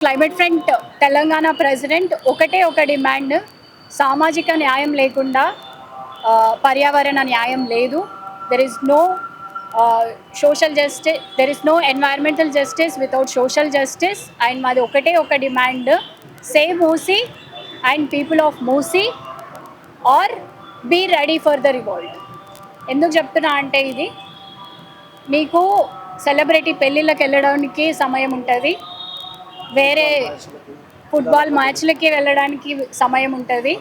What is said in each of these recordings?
Climate front Telangana president ఒకటే ఒక demand, సామాజిక న్యాయం లేకుండా పర్యావరణ న్యాయం లేదు. There is no social justice, there is no environmental justice without social justice. And మాది ఒకటే ఒక demand, save Musi and people of Musi are be ready for the revolt. ఎందుకు చెప్తున్నా అంటే, ఇది మీకు సెలబ్రిటీ పెళ్ళిళ్ళకి వెళ్ళడానికి సమయం ఉంటుంది, వేరే ఫుట్బాల్ మ్యాచ్లకి వెళ్ళడానికి సమయం ఉంటుంది,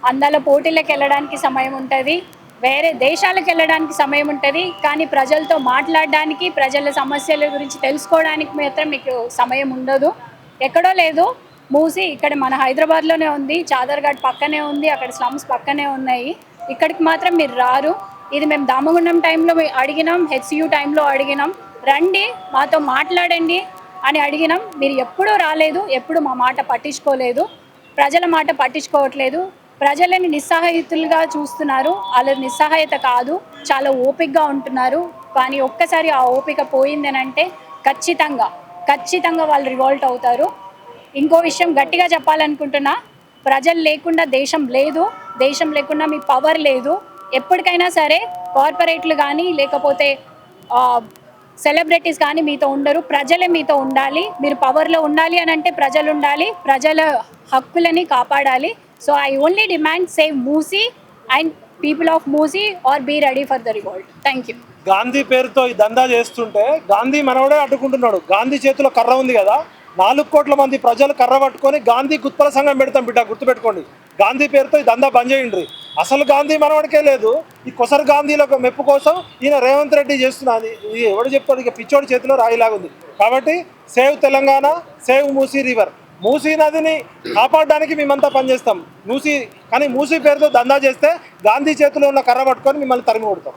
అందాల పోటీలకు వెళ్ళడానికి సమయం ఉంటుంది, వేరే దేశాలకు వెళ్ళడానికి సమయం ఉంటుంది. కానీ ప్రజలతో మాట్లాడడానికి, ప్రజల సమస్యల గురించి తెలుసుకోవడానికి మాత్రం మీకు సమయం ఉండదు. ఎక్కడో లేదు, మూసి ఇక్కడ మన హైదరాబాద్లోనే ఉంది, చాదర్ఘాట్ పక్కనే ఉంది, అక్కడ స్లమ్స్ పక్కనే ఉన్నాయి. ఇక్కడికి మాత్రం మీరు రారు. ఇది మేము దామగుండం టైంలో అడిగినాం, హెచ్సియు టైంలో అడిగినాం, రండి మాతో మాట్లాడండి అని అడిగినాం. మీరు ఎప్పుడూ రాలేదు, ఎప్పుడు మా మాట పట్టించుకోలేదు, ప్రజల మాట పట్టించుకోవట్లేదు. ప్రజలని నిస్సహాయితులుగా చూస్తున్నారు. వాళ్ళ నిస్సహాయత కాదు, చాలా ఓపికగా ఉంటున్నారు. కానీ ఒక్కసారి ఆ ఓపిక పోయిందని అంటే ఖచ్చితంగా వాళ్ళు రివాల్ట్ అవుతారు. ఇంకో విషయం గట్టిగా చెప్పాలనుకుంటున్నా, ప్రజలు లేకుండా దేశం లేదు, దేశం లేకుండా మీ పవర్ లేదు. ఎప్పటికైనా సరే కార్పొరేట్లు కానీ లేకపోతే సెలబ్రిటీస్ కానీ మీతో ఉండరు, ప్రజలే మీతో ఉండాలి. మీరు పవర్లో ఉండాలి అని అంటే ప్రజలు ఉండాలి, ప్రజల హక్కులని కాపాడాలి. So I only demand save Musi and people of Musi are be ready for the revolt. Thank you. Gandhi పేరుతో ఈ దందా చేస్తుంటే గాంధీ మనవడే అడ్డుకుంటున్నాడు. గాంధీ చేతిలో కర్ర ఉంది కదా, 4 కోట్ల మంది ప్రజలు కర్ర పట్టుకొని గాంధీ గుత్పల సంఘం పెడతాం బిడ్డ, గుర్తుపెట్టుకోండి. గాంధీ పేరుతో ఈ దందా బంద్ చేయండి. అసలు గాంధీ మనవడికే లేదు, ఈ కొసరు గాంధీలకు మెప్పు కోసం ఈయన రేవంత్ రెడ్డి చేస్తున్నది. ఇది ఎవడు చెప్తాడు, ఇక పిచ్చోడి చేతిలో రాయిలాగుంది. కాబట్టి save Telangana, save Musi river. Musi నదిని కాపాడడానికి మేమంతా పనిచేస్తాం. కానీ మూసీ పేరుతో దందా చేస్తే గాంధీ చేతిలో ఉన్న కర్ర పట్టుకొని మిమ్మల్ని తరిమి కొడతాం.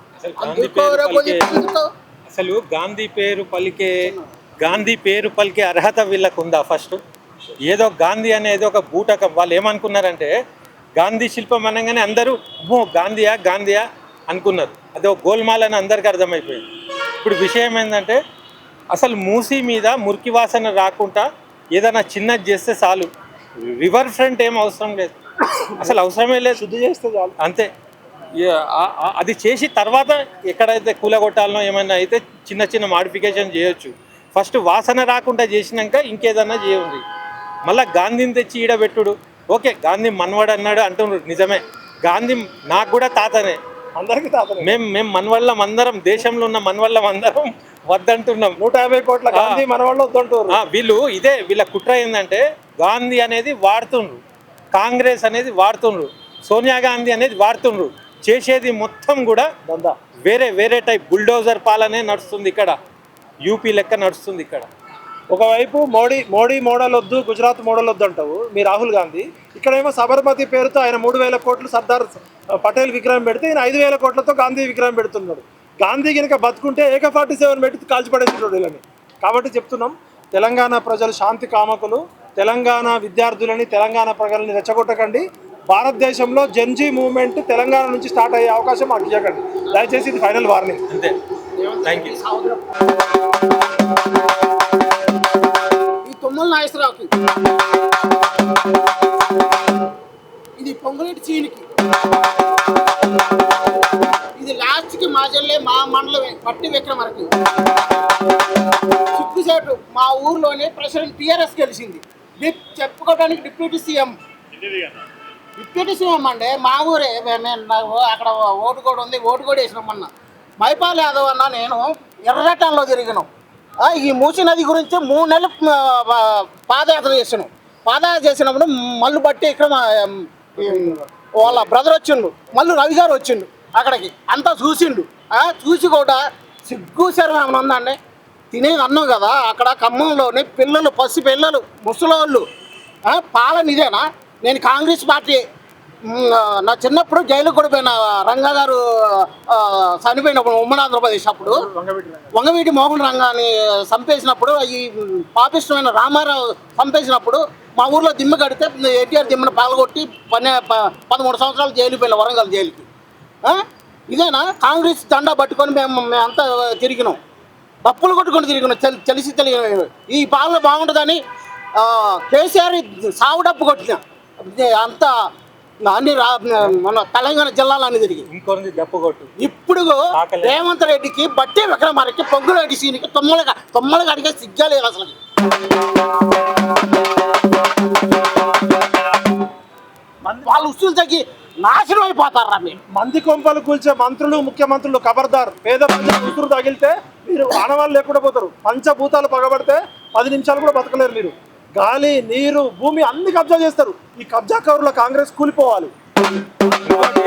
అసలు గాంధీ పేరు పలికే అర్హత వీళ్ళకు ఉందా? ఫస్ట్ ఏదో గాంధీ అనేది ఒక బూటకం. వాళ్ళు ఏమనుకున్నారంటే, గాంధీ శిల్పం అనగానే అందరూ గాంధీయా అనుకున్నారు. అది ఒక గోల్మాల్ అని అందరికీ అర్థమైపోయింది. ఇప్పుడు విషయం ఏంటంటే, అసలు మూసీ మీద మురికి వాసన రాకుండా ఏదైనా చిన్నది చేస్తే చాలు. రివర్ ఫ్రంట్ ఏం అవసరం లేదు, అసలు అవసరమే లేదు, శుద్ధి చేస్తే చాలు అంతే. అది చేసి తర్వాత ఎక్కడైతే కూలగొట్టాలనో ఏమైనా అయితే చిన్న మాడిఫికేషన్ చేయొచ్చు. ఫస్ట్ వాసన రాకుండా చేసినాక ఇంకేదన్నా చేయండి. మళ్ళీ గాంధీని తెచ్చి ఈడబెట్టుడు. ఓకే, గాంధీ మనవాడు అన్నాడు అంటున్నారు, నిజమే. గాంధీ నాకు కూడా తాతనే, అందరికీ తాతనే. మేము మనవాళ్ళం అందరం, దేశంలో ఉన్న మనవాళ్ళం అందరం వద్దంటున్నాం. 150 కోట్ల గాంధీ మనవాళ్ళు వద్దంటారు. వీళ్ళ కుట్ర ఏంటంటే, గాంధీ అనేది వాడుతుండ్రు, కాంగ్రెస్ అనేది వాడుతుండ్రు, సోనియా గాంధీ అనేది వాడుతుండ్రు. చేసేది మొత్తం కూడా వేరే టైప్ బుల్డోజర్ పాలనే నడుస్తుంది ఇక్కడ. యూపీ లెక్క నడుస్తుంది ఇక్కడ. ఒకవైపు మోడీ మోడల్ వద్దు, గుజరాత్ మోడల్ వద్దు అంటావు మీ రాహుల్ గాంధీ. ఇక్కడేమో సబర్మతి పేరుతో ఆయన 3000 కోట్లు సర్దార్ పటేల్ విగ్రహం పెడితే ఈయన 5000 కోట్లతో గాంధీ విగ్రహం పెడుతున్నాడు. గాంధీ కనుక బతుకుంటే AK-47 పెట్టి కాల్చిపడేస్తున్నాడు వీళ్ళని. కాబట్టి చెప్తున్నాం, తెలంగాణ ప్రజలు శాంతి కామకులు. తెలంగాణ విద్యార్థులని, తెలంగాణ ప్రజలని రెచ్చగొట్టకండి. భారతదేశంలో జెన్జీ మూవ్మెంట్ తెలంగాణ నుంచి స్టార్ట్ అయ్యే అవకాశం మాకు ఇవ్వకండి దయచేసి. ఇది ఫైనల్ వార్నింగ్ అంతే. Thank you. ఈ తుమ్మల నాగేశ్వరరావుకి, ఇది పొంగులేటి చీనికి, ఇది లాస్ట్కి మా జిల్లే, మా మండలమే పట్టి విక్రమరకి. సిగ్గుసేటు మా ఊర్లోనే ప్రెసిడెంట్ TRS గెలిచింది. చెప్పుకోవడానికి డిప్యూటీ సీఎం అండి. మా ఊరే, అక్కడ ఓటు కూడా ఉంది, ఓటు కూడా వేసినాం. మొన్న మైపాల్ యాదవ్ అన్న నేను ఎర్రగట్టంలో తిరిగినాం. ఈ మూసీ నది గురించి 3 నెలలు పాదయాత్ర చేసినాం. పాదయాత్ర చేసినప్పుడు మళ్ళీ బట్టి ఇక్కడ వాళ్ళ బ్రదర్ వచ్చిండు, మళ్ళీ రవి గారు వచ్చిండు, అక్కడికి అంతా చూసిండు. చూసి కూడా సిగ్గు శరం ఏమైనా ఉందండి. తినేది అన్నాం కదా, అక్కడ ఖమ్మంలోని పిల్లలు, పసి పిల్లలు, ముసలోళ్ళు పాలన ఇదేనా? నేను కాంగ్రెస్ పార్టీ, నా చిన్నప్పుడు జైలుకు కూడా పోయిన రంగా గారు చనిపోయినప్పుడు ఉమ్మడి ఆంధ్రప్రదేశ్, అప్పుడు వంగవీటి మోహన్ రంగాన్ని చంపేసినప్పుడు, ఈ పాపిష్టమైన రామారావు చంపేసినప్పుడు మా ఊర్లో దిమ్మ కడితే ఎన్టీఆర్ దిమ్మను పాల్గొట్టి 13 సంవత్సరాలు జైలు పోయిన, వరంగల్ జైలుకి. ఇదేనా కాంగ్రెస్ జెండా పట్టుకొని మేమంతా తిరిగినాం, డప్పులు కొట్టుకొని తిరిగినాం, తెలిసి తెలియదు. ఈ పాలన బాగుంటుందని కేసీఆర్ సాగు డప్పు కొట్టిన అంత అన్ని మన తెలంగాణ జిల్లాలన్నీ తిరిగి ఇంకొంది దప్పు కొట్టు. ఇప్పుడు ఆకలి. రేవంత్ రెడ్డికి బట్టి విక్రమార్కి పొంగులేటి సీనికి తొమ్మలుగా అడిగే సిగ్గాలేదు అసలు. వాళ్ళు ఉసులు తగ్గి నాశనం అయిపోతారా మీరు. మంది కొంపలు కూల్చే మంత్రులు ముఖ్యమంత్రులు ఖబర్దార్. పేద ప్రజలు ఉసురు తగిలితే మీరు ఆనవాళ్ళు లేకుండా పోతారు. పంచభూతాలు పగబడితే 10 నిమిషాలు కూడా బతకలేరు మీరు. గాలి, నీరు, భూమి అన్ని కబ్జా చేస్తారు. ఈ కబ్జా కవర్ల కాంగ్రెస్ కూలిపోవాలి. ఇంకోటి